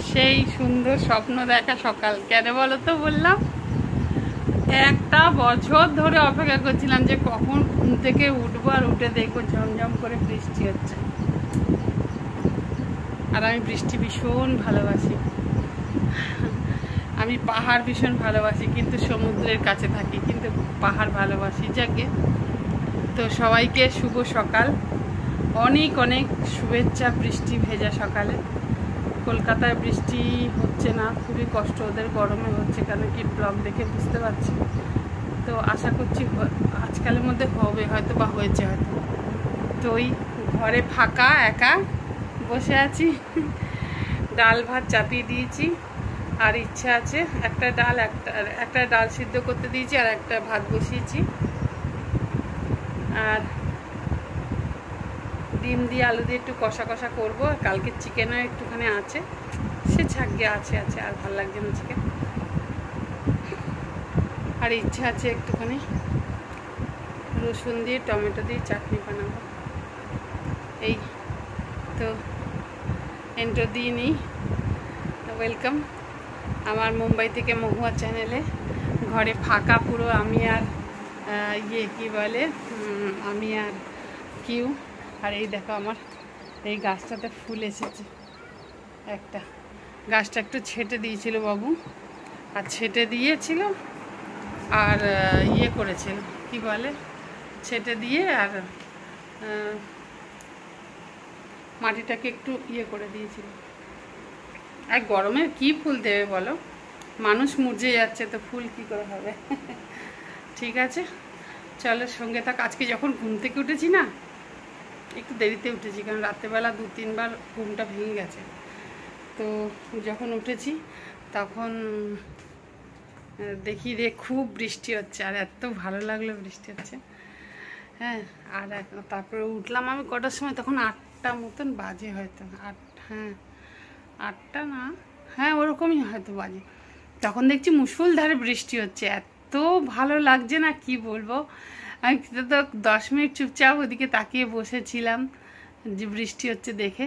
সেই সুন্দর স্বপ্ন দেখা সকাল। কেন বলো তো বললাম, একটা বছর ধরে অপেক্ষা করছিলাম যে কখন ঘুম থেকে উঠবো আর উঠে দেখবো ঝমঝম করে বৃষ্টি হচ্ছে। আর আমি বৃষ্টি ভীষণ ভালোবাসি, আমি পাহাড় ভীষণ ভালোবাসি, কিন্তু সমুদ্রের কাছে থাকি, কিন্তু পাহাড় ভালোবাসি। যাকে তো সবাইকে শুভ সকাল, অনেক অনেক শুভেচ্ছা বৃষ্টি ভেজা সকালে। কলকাতায় বৃষ্টি হচ্ছে না, খুবই কষ্ট ওদের, গরমে হচ্ছে, কেন কি ব্লগ দেখে বুঝতে পারছি। তো আশা করছি আজকালের মধ্যে হবে, হয়তো বা হয়েছে হয়তো। তো ওই ঘরে ফাঁকা একা বসে আছি, ডাল ভাত চাপিয়ে দিয়েছি, আর ইচ্ছা আছে একটা ডাল সিদ্ধ করতে দিয়েছি, আর একটা ভাত বসিয়েছি, আর ডিম দিয়ে আলু দিয়ে একটু কষা কষা করবো। আর কালকে চিকেনও একটুখানি আছে, সে ছাগিয়ে আছে আর ভালো লাগছে না চিকেন। আর ইচ্ছা আছে একটুখানি রসুন দিয়ে টমেটো দিয়ে চাটনি বানাবো। এই তো এন্ট্রো দিয়ে নিই। ওয়েলকাম আমার মুম্বাই থেকে মহুয়া চ্যানেলে। ঘরে ফাঁকা পুরো, আমি আর কি বলে, আমি আর কিউ। আর এই দেখো আমার এই গাছটাতে ফুল এসেছে একটা, গাছটা একটু ছেটে দিয়েছিল বাবু, আর ছেটে দিয়েছিল আর করেছিল কি বলে, ছেটে দিয়ে আর মাটিটাকে একটু করে দিয়েছিল। আর গরমে কি ফুল দেবে বলো, মানুষ মুরঝে যাচ্ছে, তো ফুল কি করে হবে। ঠিক আছে, চলো সঙ্গে থাক। আজকে যখন ঘুম থেকে উঠেছি না, একটু দেরিতে উঠেছি, কারণ রাত্রেবেলা 2-3 বার ঘুমটা ভেঙে গেছে। তো যখন উঠেছি তখন দেখি রে খুব বৃষ্টি হচ্ছে, আর এত ভালো লাগলো বৃষ্টি হচ্ছে। হ্যাঁ, আর তারপরে উঠলাম আমি কটার সময়, তখন 8টা মতন বাজে হয়তো, 8টা না, হ্যাঁ ওরকমই হয়তো বাজে। তখন দেখছি মুষলধারে বৃষ্টি হচ্ছে, এত ভালো লাগছে না কি বলবো। আমি তো 10 মিনিট চুপচাপ ওদিকে তাকিয়ে বসেছিলাম যে বৃষ্টি হচ্ছে দেখে।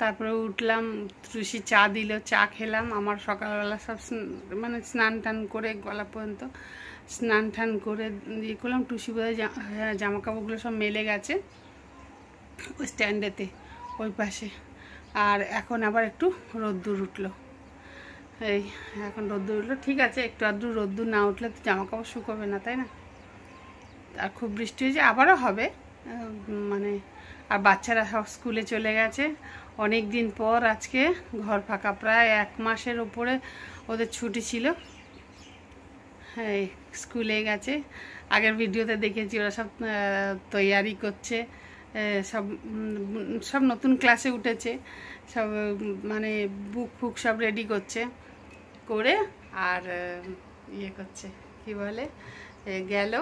তারপরে উঠলাম, তুষি চা দিল, চা খেলাম। আমার সকালবেলা সব মানে স্নান টান করে গলা পর্যন্ত স্নান টান করে দিয়ে করলাম। টুসি বোধহয় জামা কাপড়গুলো সব মেলে গেছে ওই স্ট্যান্ডেতে ওই পাশে। আর এখন আবার একটু রোদ্দুর উঠলো, এই এখন রোদ্দুর উঠলো। ঠিক আছে, একটু আধটু রোদ্দুর না উঠলে তো জামা কাপড় শুকোবে না, তাই না? আর খুব বৃষ্টি হয়েছে, আবারও হবে মানে। আর বাচ্চারা সব স্কুলে চলে গেছে অনেক দিন পর, আজকে ঘর ফাঁকা, প্রায় 1 মাসের ওপরে ওদের ছুটি ছিল। হ্যাঁ, স্কুলে গেছে। আগের ভিডিওতে দেখেছি ওরা সব তৈয়ারি করছে, সব সব নতুন ক্লাসে উঠেছে, সব মানে বুক ফুক সব রেডি করছে করে, আর করছে কি বলে, গেল।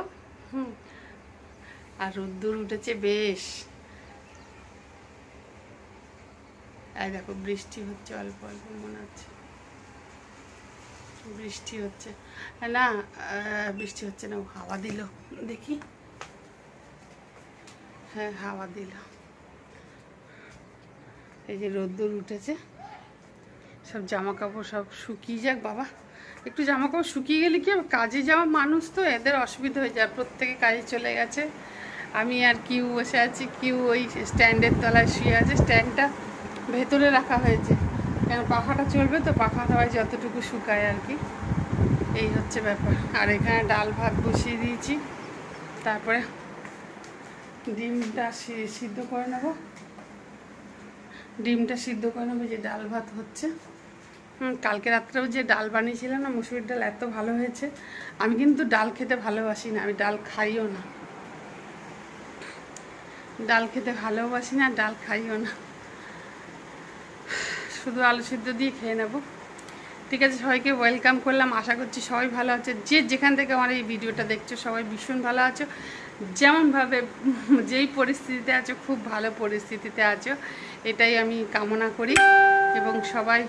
আর রোদ্দুর উঠেছে বেশ। এই দেখো বৃষ্টি হচ্ছে, অল্প অল্প মনে হচ্ছে বৃষ্টি হচ্ছে। না, বৃষ্টি হচ্ছে না, হাওয়া দিল দেখি। হ্যাঁ, হাওয়া দিল। এই যে রোদ্দুর উঠেছে, সব জামা কাপড় সব শুকিয়ে যাক বাবা। একটু জামা কাপড় শুকিয়ে গেলে কি, কাজে যাওয়া মানুষ তো এদের অসুবিধা হয়ে যায়, প্রত্যেকে কাজে চলে গেছে। আমি আর কিউ বসে আছি, কিউ ওই স্ট্যান্ডের তলায় শুয়ে আছে। স্ট্যান্ডটা ভেতরে রাখা হয়েছে, কেন পাখাটা চলবে তো, পাখা হাওয়ায় যতটুকু শুকায় আর কি, এই হচ্ছে ব্যাপার। আর এখানে ডাল ভাত বসিয়ে দিয়েছি, তারপরে ডিমটা সিদ্ধ করে নেবো, যে ডাল ভাত হচ্ছে। কালকে রাত্রেও যে ডাল বানিয়েছিলাম না, মুসুরির ডাল, এত ভালো হয়েছে। আমি কিন্তু ডাল খেতে ভালোবাসি না, আমি ডাল খাইও না, ডাল খেতে ভালোবাসি না, ডাল খাইও না, শুধু আলু সিদ্ধ দিয়ে খেয়ে নেব। ঠিক আছে, সবাইকে ওয়েলকাম করলাম। আশা করছি সবাই ভালো আছে, যে যেখান থেকে আমার এই ভিডিওটা দেখছো সবাই ভীষণ ভালো আছো, যেমনভাবে যেই পরিস্থিতিতে আছো খুব ভালো পরিস্থিতিতে আছো, এটাই আমি কামনা করি, এবং সবাই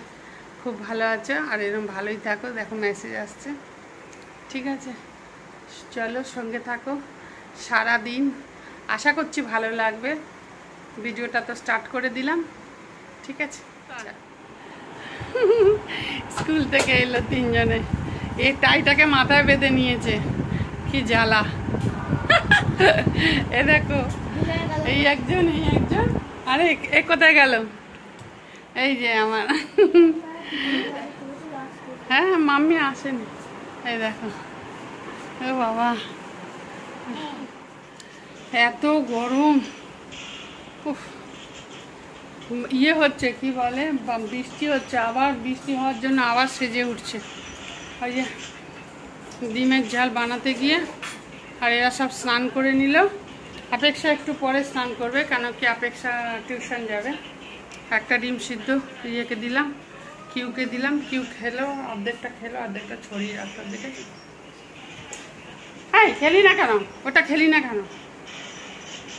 খুব ভালো আছো আর এরকম ভালোই থাকো। দেখো মেসেজ আসছে। ঠিক আছে, চলো সঙ্গে থাকো সারা দিন, আশা করছি ভালো লাগবে। ভিডিওটা তো স্টার্ট করে দিলাম, ঠিক আছে। স্কুল থেকে এলো তিনজনে, এই টাইটাকে মাথায় বেঁধে নিয়েছে, কি জ্বালা। এ দেখো, এই একজন আরে এ কোথায় গেল? এই যে আমার, হ্যাঁ মাম্মি আসেনি। এই দেখো, ও বাবা এত গরম। ইয়ে হচ্ছে কি বলে, বৃষ্টি হচ্ছে, আবার বৃষ্টি হওয়ার জন্য আবার সেজে উঠছে। ওই যে ডিমের ঝাল বানাতে গিয়ে, আর এরা সব স্নান করে নিল। অপেক্ষা একটু পরে স্নান করবে, কেন কি অপেক্ষা টিউশন যাবে। একটা ডিম সিদ্ধ ইয়েকে দিলাম, কিউকে দিলাম, কিউ খেলো, অর্ধেকটা খেলো, অর্ধেকটা ছড়িয়ে রাখলো। দেখেছি, হ্যাঁ খেলি না কেন, ওটা খেলি না কেন?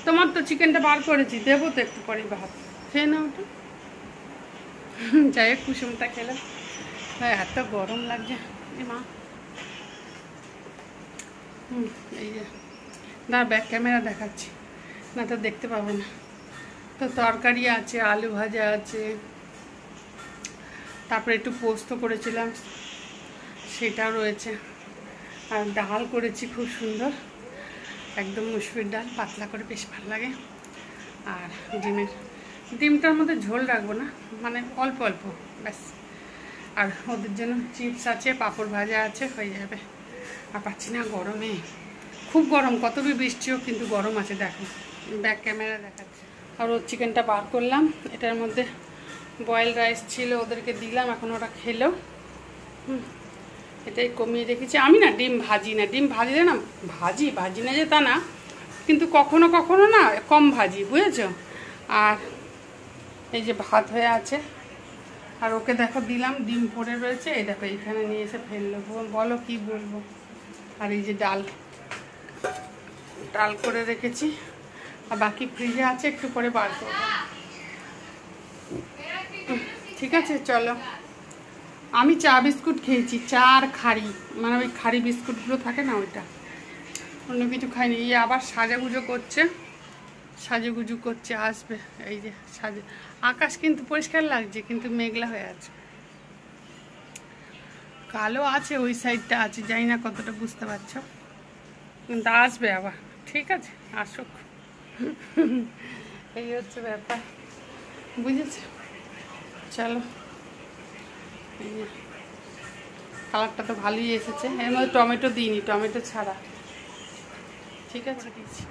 তোমার তো চিকেনটা বার করেছি, দেবো তো একটু পরে ভাত, খেয়ে না ওটা। যাই হোক, কুসুমটা খেলে। এত গরম লাগছে মা। এই যে না, ব্যাক ক্যামেরা দেখাচ্ছি, না তো দেখতে পাবে না। তো তরকারি আছে, আলু ভাজা আছে, তারপরে একটু পোস্ত করেছিলাম সেটাও রয়েছে, আর ডাল করেছি খুব সুন্দর, একদম মুসুরির ডাল, পাতলা করে, বেশ ভালো লাগে। আর ডিমটার মধ্যে ঝোল রাখবো না, মানে অল্প অল্প ব্যাস। আর ওদের জন্য চিপস আছে, পাঁপড় ভাজা আছে, হয়ে যাবে। আর পাচ্ছি না গরমে, খুব গরম, কত বৃষ্টি হোক কিন্তু গরম আছে। দেখো ব্যাক ক্যামেরা দেখাচ্ছে। আর ওর চিকেনটা বার করলাম, এটার মধ্যে বয়েল রাইস ছিল, ওদেরকে দিলাম, এখন ওরা খেলো। এটাই কমিয়ে রেখেছি। আমি না ডিম ভাজি না, ডিম ভাজিলে না, ভাজি না যে তা না, কিন্তু কখনো কখনো না কম ভাজি, বুঝেছ। আর এই যে ভাত হয়ে আছে, আর ওকে দেখো দিলাম, ডিম পড়ে রয়েছে, এই দেখো এইখানে নিয়ে এসে ফেললো, বলো কি বলবো। আর এই যে ডাল করে রেখেছি, আর বাকি ফ্রিজে আছে, একটু পরে বার করবো। ঠিক আছে চলো। আমি চা বিস্কুট খেয়েছি, চা আর খাড়ি, মানে ওই খাড়ি বিস্কুটগুলো থাকে না, ওইটা, অন্য কিছু খাইনি। এই আবার সাজুগুজু করছে, আসবে। এই যে আকাশ কিন্তু পরিষ্কার লাগছে, কিন্তু মেঘলা হয়ে আছে, কালো আছে, ওই সাইডটা আছে, জানি না কতটা বুঝতে পারছো, কিন্তু আসবে আবার। ঠিক আছে, আসুক, এই হচ্ছে ব্যাপার, বুঝেছো। চলো, কালারটা তো ভালোই এসেছে, এর মধ্যে টমেটো দিইনি, টমেটো ছাড়া। ঠিক আছে, দিচ্ছি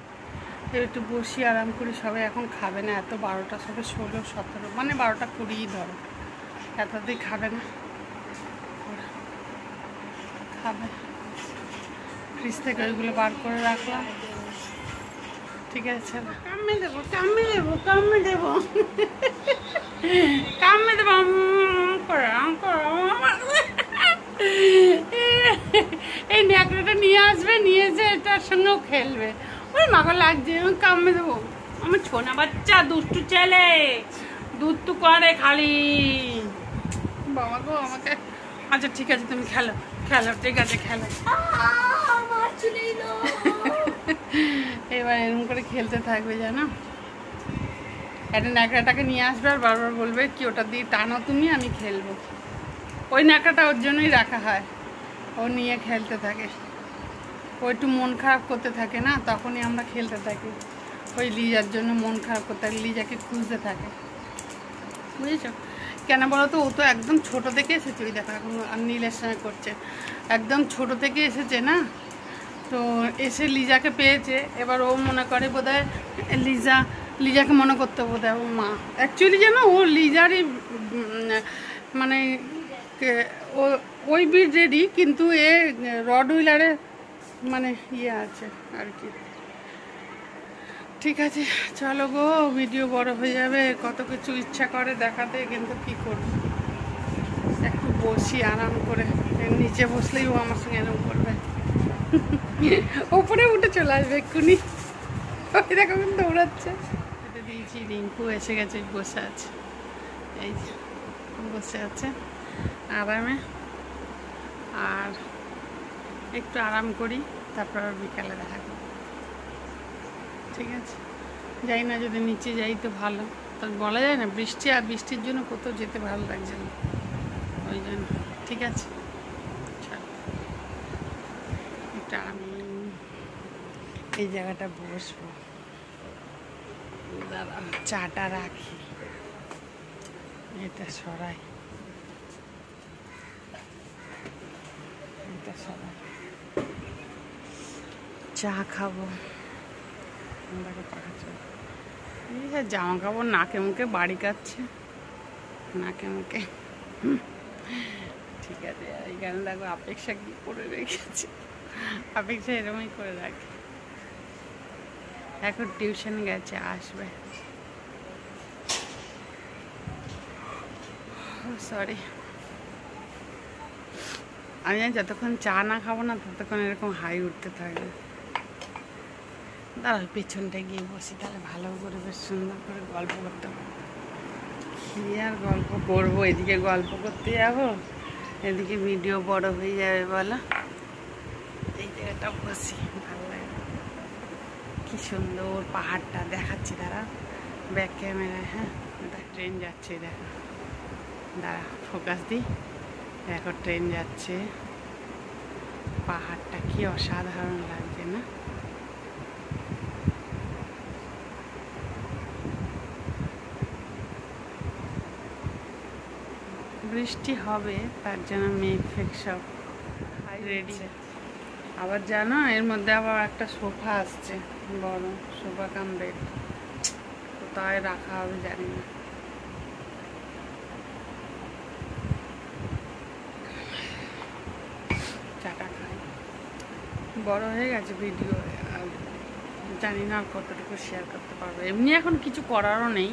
একটু বসি, আরাম করি। সবাই এখন খাবে না, এত 12টা, সবে 16, 17, মানে 12টা 20 ধরো, এতদিন খাবে না, খাবে। ফ্রিজ থেকে ওইগুলো বার করে রাখলাম। ঠিক আছে, কামড়ে দেবো এই ন্যাকড়াটা নিয়ে আসবে, নিয়ে এসে এটার সঙ্গেও খেলবে। ওই মাকে লাগছে, কামড়ে দেবো। আমার ছোনা বাচ্চা, দুষ্টু ছেলে, দুধ তো করে খালি। বাবা গো আমাকে, আচ্ছা ঠিক আছে, তুমি খেলো, ঠিক আছে খেলো। এবার এরকম করে খেলতে থাকবে, জানো। একটা ন্যাকড়াটাকে নিয়ে আসবে, আর বারবার বলবে কি ওটা দিয়ে টানো তুমি, আমি খেলবো। ওই ন্যাকড়াটা ওর জন্যই রাখা হয়, ও নিয়ে খেলতে থাকে। ও একটু মন খারাপ করতে থাকে না, তখনই আমরা খেলতে থাকি। ওই লিজার জন্য মন খারাপ করতে থাকে, লিজাকে খুঁজতে থাকে, বুঝেছো। কেন বলো তো, ও তো একদম ছোট থেকে এসেছে, ওই দেখো এখন নীলের সঙ্গে করছে, একদম ছোট থেকে এসেছে না, তো এসে লিজাকে পেয়েছে। এবার ও মনে করে বোধহয় লিজাকে মনে করতে বোধহয় ও মা। অ্যাকচুয়ালি জানো, ও লিজারই মানে ও ওই ব্রিডেরই, কিন্তু এ রড হুইলারে মানে ইয়ে আছে আর কি। ঠিক আছে চলো গো, ভিডিও বড় হয়ে যাবে, কত কিছু ইচ্ছা করে দেখাতে, কিন্তু কি করব, একটু বসি আরাম করে। নিচে বসলেই ও আমার সঙ্গে এরকম করবে, ওপরে উঠে চলে আসবে এক্ষুনি। ওই দেখো কিন্তু দৌড়াচ্ছে। দিয়েছি, রিঙ্কু এসে গেছে, বসে আছে, এই যে বসে আছে আরামে। আর একটু আরাম করি, তারপর বিকালে দেখা করব। ঠিক আছে, যাই না, যদি নিচে যাই তো ভালো। তো বলা যায় না, বৃষ্টি আর বৃষ্টির জন্য কোথাও যেতে ভালো লাগছে না, ওই জন্য। ঠিক আছে, এটা আমি এই জায়গাটা বসবো, দাঁড়া চাটা রাখি, এটা সরাই, এটা সরাই, চা খাবো। জামা কাপড় নাকে মুখে বাড়ি কাচ্ছে, নাকে মুখে। ঠিক আছে, এইখানে দেখো অপেক্ষা কি করে রেখেছে, অপেক্ষা এরকমই করে রাখে। এখন টিউশন গেছে, আসবে। সরি, আমি জানি যতক্ষণ চা না খাবো না ততক্ষণ এরকম হাই উঠতে থাকবে। দাঁড়া পেছনটায় গিয়ে বসি, তাহলে ভালো করে বেশ সুন্দর করে গল্প করতে পারবো। কি আর গল্প করবো, এদিকে গল্প করতে যাবো, এদিকে ভিডিও বড় হয়ে যাবে বলো। এই জায়গাটা বসি, ভালো লাগে। কি সুন্দর পাহাড়টা দেখাচ্ছি, দাঁড়া ব্যাক ক্যামেরায়। হ্যাঁ, ট্রেন যাচ্ছে, দেখো, দাঁড়া ফোকাস দিই, দেখো ট্রেন যাচ্ছে। পাহাড়টা কি অসাধারণ লাগছে না? বৃষ্টি হবে, তার জন্য মেঘ ফেক সব রেডি। আবার জানো এর মধ্যে আবার একটা সোফা আসছে, বড় সোফা কাম বেড, কোথায় রাখা হবে জানি না। চাটা খাই, বড় হয়ে গেছে ভিডিও, জানি না আর কতটুকু শেয়ার করতে পারবো। এমনি এখন কিছু করারও নেই,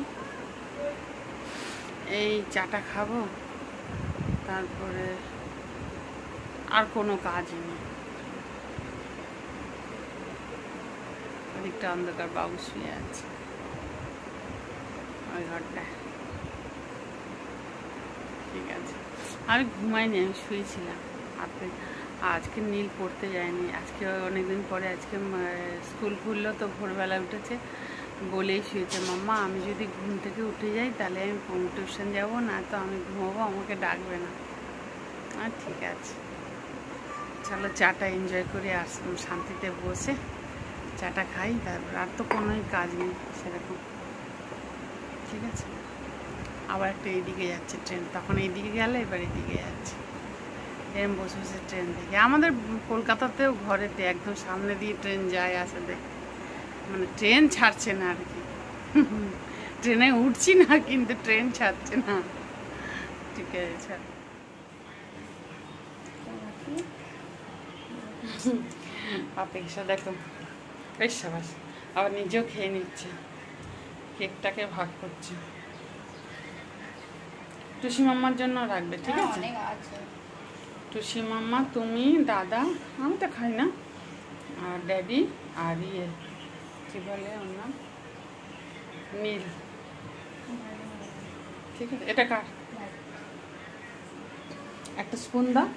এই চাটা খাবো, তারপরে আর কোনো কাজই নেই। ওদিকটা অন্ধকার, বাবু শুয়ে আছে ওই ঘরটায়। ঠিক আছে, আমি ঘুমাইনি, আমি শুয়েছিলাম। আজকে নীল পড়তে যায়নি, আজকে অনেকদিন পরে, আজকে স্কুল খুললো তো ভোরবেলা উঠেছে, বলেই শুয়েছে, মাম্মা আমি যদি ঘুম থেকে উঠে যাই তাহলে আমি টিউশন যাবো না, তো আমি ঘুমাবো, আমাকে ডাকবে না। আর ঠিক আছে, চলো চাটা এনজয় করে আসলাম, শান্তিতে বসে চাটা খাই, তারপর আর তো কোনোই কাজ নেই সেরকম। ঠিক আছে, আবার একটা এইদিকে যাচ্ছে ট্রেন, তখন এইদিকে গেলে এবার এদিকে যাচ্ছে, এরম বসে বসে ট্রেন দেখে। আমাদের কলকাতাতেও ঘরেতে একদম সামনে দিয়ে ট্রেন যায় আসে, দেখে মানে ট্রেন ছাড়ছে না আর কি। ট্রেনে উঠছি না কিন্তু ট্রেন ছাড়ছে না। ঠিক আছে, অপেক্ষা দেখো, বেশ সাবাস, আবার নিজেও খেয়ে নিচ্ছে, কেকটাকে ভাগ করছে। টুসি মাম্মার জন্য রাখবে, ঠিক আছে? টুসি মাম্মা, তুমি, দাদা, আমি তো খাই না, আর ড্যাডি, আর ইয়ে কি বলে ওর নাম, নীল। ঠিক আছে, এটা কার? একটা স্পুন দাও।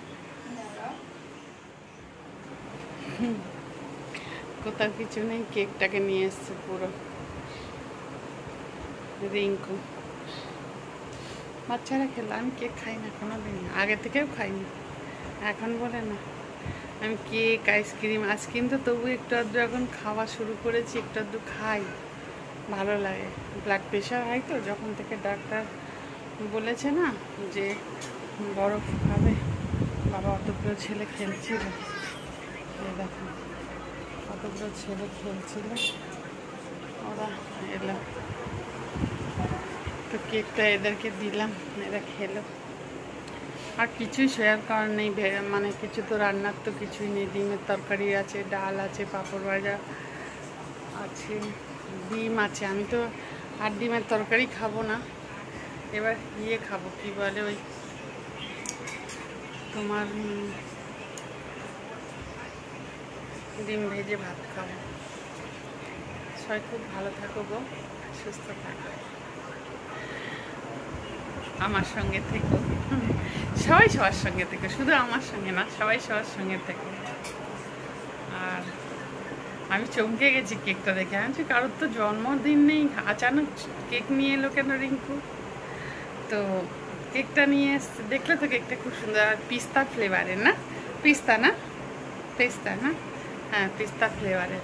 কোথাও কিছু নেই, কেকটাকে নিয়ে এসছে পুরো রিঙ্কু। বাচ্চারা খেলো, আমি কেক খাই না কোনোদিন, আগে থেকেও খাইনি, এখন বলে না। আমি কেক, আইসক্রিম তো তবু একটু আধটু এখন খাওয়া শুরু করেছি, একটু আধটু খাই, ভালো লাগে। ব্লাড প্রেশার হয় তো, যখন থেকে ডাক্তার বলেছে না যে বরফ খাবে, বাবা অতগুলো ছেলে খেলছিল, দেখো কতগুলো ছেলে খেলছিল, ওরা এলো, তো কেকটা এদেরকে দিলাম, এরা খেলো। আর কিছুই শেয়ার করার নেই, মানে কিছু তো রান্নার তো কিছুই নেই। ডিমের তরকারি আছে, ডাল আছে, পাঁপড় ভাজা আছে, ডিম আছে। আমি তো আর ডিমের তরকারি খাবো না, এবার ইয়ে খাবো, কি বলে ওই তোমার ডিম ভেজে ভাত খাবো। সবাই খুব ভালো থাকো গো, সুস্থ থাকো, আমার সঙ্গে থেকো, সবাই সবার সঙ্গে থেকো, শুধু আমার সঙ্গে না, সবাই সবার সঙ্গে থেকো। আর আমি চমকে গেছি কেকটা দেখে। আমি কারোর তো জন্মদিন নেই, আচানক কেক নিয়ে এলো কেন রিঙ্কু? তো কেকটা নিয়ে এসছে, দেখলে তো কেকটা খুব সুন্দর, আর পিস্তা ফ্লেভারের না? পিস্তা না? পিস্তা না? হ্যাঁ পিস্তা ফ্লেভারের।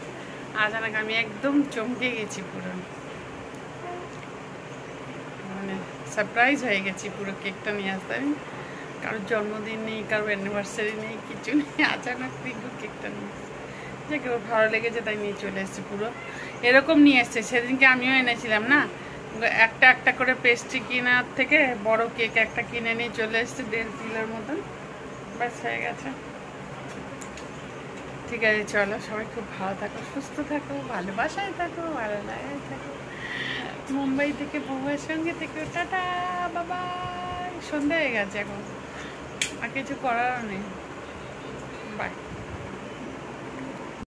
আচানক আমি একদম চমকে গেছি পুরো, মানে সারপ্রাইজ হয়ে গেছি পুরো। কেকটা নিয়ে আসতে আমি, কারোর জন্মদিন নেই, কারোর অ্যানিভার্সারি নেই, কিছু নেই, আচানক রিঙ্কু কেকটা নিয়ে এসছে। যে কেউ ভালো লেগেছে তাই নিয়ে চলে এসছে পুরো। এরকম নিয়ে এসছে, সেদিনকে আমিও এনেছিলাম না, একটা একটা করে পেস্ট্রি কেনার থেকে বড় কেক একটা কিনে নিয়ে চলে এসছে 1.5 কিলোর মতন। ব্যাস হয়ে গেছে। ঠিক আছে, চলো সবাই খুব ভালো থাকো, সুস্থ থাকো, ভালোবাসায় থাকো, ভালো লাগায় থাকো। মুম্বাই থেকে বউয়ের সঙ্গে থেকে টাটা বাবা। সন্ধ্যা হয়ে গেছে এখন, আর কিছু করারও নেই।